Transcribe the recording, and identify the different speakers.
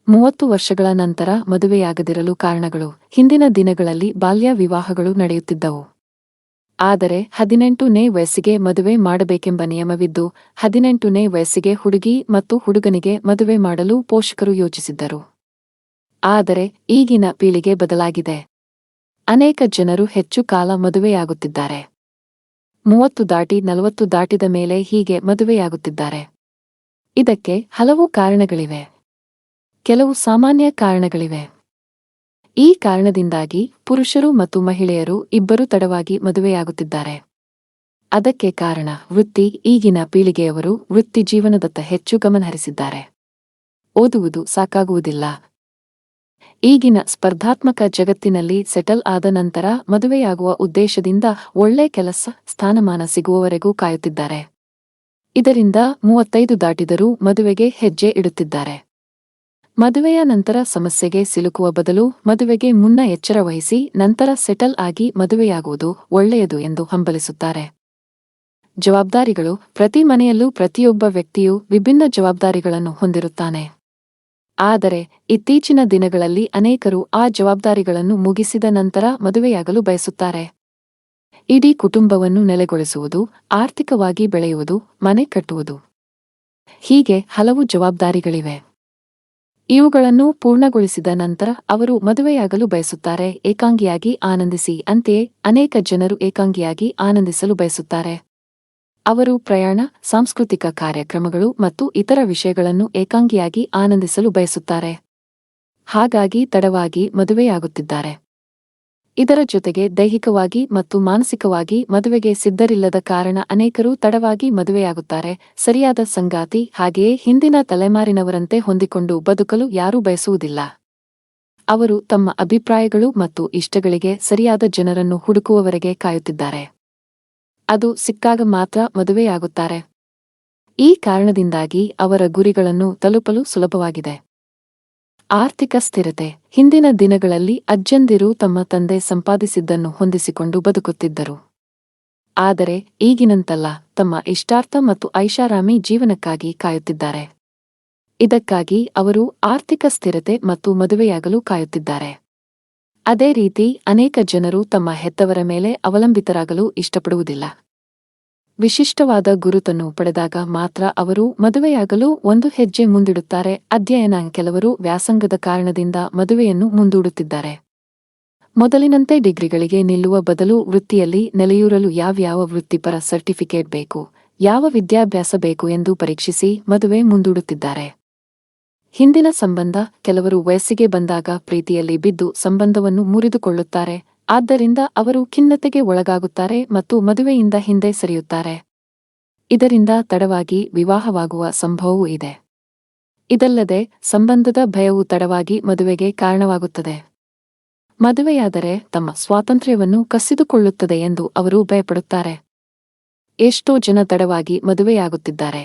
Speaker 1: 30 ವರ್ಷಗಳ ನಂತರ ಮದುವೆಯಾಗದಿರಲು ಕಾರಣಗಳು. ಹಿಂದಿನ ದಿನಗಳಲ್ಲಿ ಬಾಲ್ಯ ವಿವಾಹಗಳು ನಡೆಯುತ್ತಿದ್ದವು. ಆದರೆ 18ನೇ ವಯಸ್ಸಿಗೆ ಮದುವೆ ಮಾಡಬೇಕೆಂಬ ನಿಯಮವಿದ್ದು, 18ನೇ ವಯಸ್ಸಿಗೆ ಹುಡುಗಿ ಮತ್ತು ಹುಡುಗನಿಗೆ ಮದುವೆ ಮಾಡಲು ಪೋಷಕರು ಯೋಚಿಸಿದ್ದರು. ಆದರೆ ಈಗಿನ ಪೀಳಿಗೆ ಬದಲಾಗಿದೆ. ಅನೇಕ ಜನರು ಹೆಚ್ಚು ಕಾಲ ಮದುವೆಯಾಗುತ್ತಿದ್ದಾರೆ. 30 ದಾಟಿ 40 ದಾಟಿದ ಮೇಲೆ ಹೀಗೆ ಮದುವೆಯಾಗುತ್ತಿದ್ದಾರೆ. ಇದಕ್ಕೆ ಹಲವು ಕಾರಣಗಳಿವೆ. ಕೆಲವು ಸಾಮಾನ್ಯ ಕಾರಣಗಳಿವೆ. ಈ ಕಾರಣದಿಂದಾಗಿ ಪುರುಷರು ಮತ್ತು ಮಹಿಳೆಯರು ಇಬ್ಬರೂ ತಡವಾಗಿ ಮದುವೆಯಾಗುತ್ತಿದ್ದಾರೆ. ಅದಕ್ಕೆ ಕಾರಣ ವೃತ್ತಿ. ಈಗಿನ ಪೀಳಿಗೆಯವರು ವೃತ್ತಿ ಜೀವನದತ್ತ ಹೆಚ್ಚು ಗಮನಹರಿಸಿದ್ದಾರೆ. ಓದುವುದು ಸಾಕಾಗುವುದಿಲ್ಲ. ಈಗಿನ ಸ್ಪರ್ಧಾತ್ಮಕ ಜಗತ್ತಿನಲ್ಲಿ ಸೆಟಲ್ ಆದ ನಂತರ ಮದುವೆಯಾಗುವ ಉದ್ದೇಶದಿಂದ ಒಳ್ಳೆ ಕೆಲಸ, ಸ್ಥಾನಮಾನ ಸಿಗುವವರೆಗೂ ಕಾಯುತ್ತಿದ್ದಾರೆ. ಇದರಿಂದ 35 ದಾಟಿದರೂ ಮದುವೆಗೆ ಹೆಜ್ಜೆ ಇಡುತ್ತಿದ್ದಾರೆ. ಮದುವೆಯ ನಂತರ ಸಮಸ್ಯೆಗೆ ಸಿಲುಕುವ ಬದಲು ಮದುವೆಗೆ ಮುನ್ನ ಎಚ್ಚರ ವಹಿಸಿ ನಂತರ ಸೆಟಲ್ ಆಗಿ ಮದುವೆಯಾಗುವುದು ಒಳ್ಳೆಯದು ಎಂದು ಹಂಬಲಿಸುತ್ತಾರೆ. ಜವಾಬ್ದಾರಿಗಳು. ಪ್ರತಿ ಮನೆಯಲ್ಲೂ ಪ್ರತಿಯೊಬ್ಬ ವ್ಯಕ್ತಿಯೂ ವಿಭಿನ್ನ ಜವಾಬ್ದಾರಿಗಳನ್ನು ಹೊಂದಿರುತ್ತಾನೆ. ಆದರೆ ಇತ್ತೀಚಿನ ದಿನಗಳಲ್ಲಿ ಅನೇಕರು ಆ ಜವಾಬ್ದಾರಿಗಳನ್ನು ಮುಗಿಸಿದ ನಂತರ ಮದುವೆಯಾಗಲು ಬಯಸುತ್ತಾರೆ. ಇಡೀ ಕುಟುಂಬವನ್ನು ನೆಲೆಗೊಳಿಸುವುದು, ಆರ್ಥಿಕವಾಗಿ ಬೆಳೆಯುವುದು, ಮನೆ ಕಟ್ಟುವುದು. ಹೀಗೆ ಹಲವು ಜವಾಬ್ದಾರಿಗಳಿವೆ. ಇವುಗಳನ್ನು ಪೂರ್ಣಗೊಳಿಸಿದ ನಂತರ ಅವರು ಮದುವೆಯಾಗಲು ಬಯಸುತ್ತಾರೆ. ಏಕಾಂಗಿಯಾಗಿ ಆನಂದಿಸಿ. ಅಂತೆಯೇ ಅನೇಕ ಜನರು ಏಕಾಂಗಿಯಾಗಿ ಆನಂದಿಸಲು ಬಯಸುತ್ತಾರೆ. ಅವರು ಪ್ರಯಾಣ, ಸಾಂಸ್ಕೃತಿಕ ಕಾರ್ಯಕ್ರಮಗಳು ಮತ್ತು ಇತರ ವಿಷಯಗಳನ್ನು ಏಕಾಂಗಿಯಾಗಿ ಆನಂದಿಸಲು ಬಯಸುತ್ತಾರೆ. ಹಾಗಾಗಿ ತಡವಾಗಿ ಮದುವೆಯಾಗುತ್ತಿದ್ದಾರೆ. ಇದರ ಜೊತೆಗೆ ದೈಹಿಕವಾಗಿ ಮತ್ತು ಮಾನಸಿಕವಾಗಿ ಮದುವೆಗೆ ಸಿದ್ಧರಿಲ್ಲದ ಕಾರಣ ಅನೇಕರು ತಡವಾಗಿ ಮದುವೆಯಾಗುತ್ತಾರೆ. ಸರಿಯಾದ ಸಂಗಾತಿ, ಹಾಗೆಯೇ ಹಿಂದಿನ ತಲೆಮಾರಿನವರಂತೆ ಹೊಂದಿಕೊಂಡು ಬದುಕಲು ಯಾರೂ ಬಯಸುವುದಿಲ್ಲ. ಅವರು ತಮ್ಮ ಅಭಿಪ್ರಾಯಗಳು ಮತ್ತು ಇಷ್ಟಗಳಿಗೆ ಸರಿಯಾದ ಜನರನ್ನು ಹುಡುಕುವವರೆಗೆ ಕಾಯುತ್ತಿದ್ದಾರೆ. ಅದು ಸಿಕ್ಕಾಗ ಮಾತ್ರ ಮದುವೆಯಾಗುತ್ತಾರೆ. ಈ ಕಾರಣದಿಂದಾಗಿ ಅವರ ಗುರಿಗಳನ್ನು ತಲುಪಲು ಸುಲಭವಾಗಿದೆ. ಆರ್ಥಿಕ ಸ್ಥಿರತೆ. ಹಿಂದಿನ ದಿನಗಳಲ್ಲಿ ಅಜ್ಜಂದಿರು ತಮ್ಮ ತಂದೆ ಸಂಪಾದಿಸಿದ್ದನ್ನು ಹೊಂದಿಸಿಕೊಂಡು ಬದುಕುತ್ತಿದ್ದರು. ಆದರೆ ಈಗಿನಂತಲ್ಲ, ತಮ್ಮ ಇಷ್ಟಾರ್ಥ ಮತ್ತು ಐಷಾರಾಮಿ ಜೀವನಕ್ಕಾಗಿ ಕಾಯುತ್ತಿದ್ದಾರೆ. ಇದಕ್ಕಾಗಿ ಅವರು ಆರ್ಥಿಕ ಸ್ಥಿರತೆ ಮತ್ತು ಮದುವೆಯಾಗಲು ಕಾಯುತ್ತಿದ್ದಾರೆ. ಅದೇ ರೀತಿ ಅನೇಕ ಜನರು ತಮ್ಮ ಹೆತ್ತವರ ಮೇಲೆ ಅವಲಂಬಿತರಾಗಲು ಇಷ್ಟಪಡುವುದಿಲ್ಲ. ವಿಶಿಷ್ಟವಾದ ಗುರುತನ್ನು ಪಡೆದಾಗ ಮಾತ್ರ ಅವರು ಮದುವೆಯಾಗಲು ಒಂದು ಹೆಜ್ಜೆ ಮುಂದಿಡುತ್ತಾರೆ. ಅಧ್ಯಯನ. ಕೆಲವರು ವ್ಯಾಸಂಗದ ಕಾರಣದಿಂದ ಮದುವೆಯನ್ನು ಮುಂದೂಡುತ್ತಿದ್ದಾರೆ. ಮೊದಲಿನಂತೆ ಡಿಗ್ರಿಗಳಿಗೆ ನಿಲ್ಲುವ ಬದಲು ವೃತ್ತಿಯಲ್ಲಿ ನೆಲೆಯೂರಲು ಯಾವ್ಯಾವ ವೃತ್ತಿಪರ ಸರ್ಟಿಫಿಕೇಟ್ ಬೇಕು, ಯಾವ ವಿದ್ಯಾಭ್ಯಾಸ ಬೇಕು ಎಂದು ಪರೀಕ್ಷಿಸಿ ಮದುವೆ ಮುಂದೂಡುತ್ತಿದ್ದಾರೆ. ಹಿಂದಿನ ಸಂಬಂಧ. ಕೆಲವರು ವಯಸ್ಸಿಗೆ ಬಂದಾಗ ಪ್ರೀತಿಯಲ್ಲಿ ಬಿದ್ದು ಸಂಬಂಧವನ್ನು ಮುರಿದುಕೊಳ್ಳುತ್ತಾರೆ. ಆದ್ದರಿಂದ ಅವರು ಖಿನ್ನತೆಗೆ ಒಳಗಾಗುತ್ತಾರೆ ಮತ್ತು ಮದುವೆಯಿಂದ ಹಿಂದೆ ಸರಿಯುತ್ತಾರೆ. ಇದರಿಂದ ತಡವಾಗಿ ವಿವಾಹವಾಗುವ ಸಂಭವವೂ ಇದೆ. ಇದಲ್ಲದೆ ಸಂಬಂಧದ ಭಯವು ತಡವಾಗಿ ಮದುವೆಗೆ ಕಾರಣವಾಗುತ್ತದೆ. ಮದುವೆಯಾದರೆ ತಮ್ಮ ಸ್ವಾತಂತ್ರ್ಯವನ್ನು ಕಸಿದುಕೊಳ್ಳುತ್ತದೆ ಎಂದು ಅವರು ಭಯಪಡುತ್ತಾರೆ. ಎಷ್ಟೋ ಜನ ತಡವಾಗಿ ಮದುವೆಯಾಗುತ್ತಿದ್ದಾರೆ.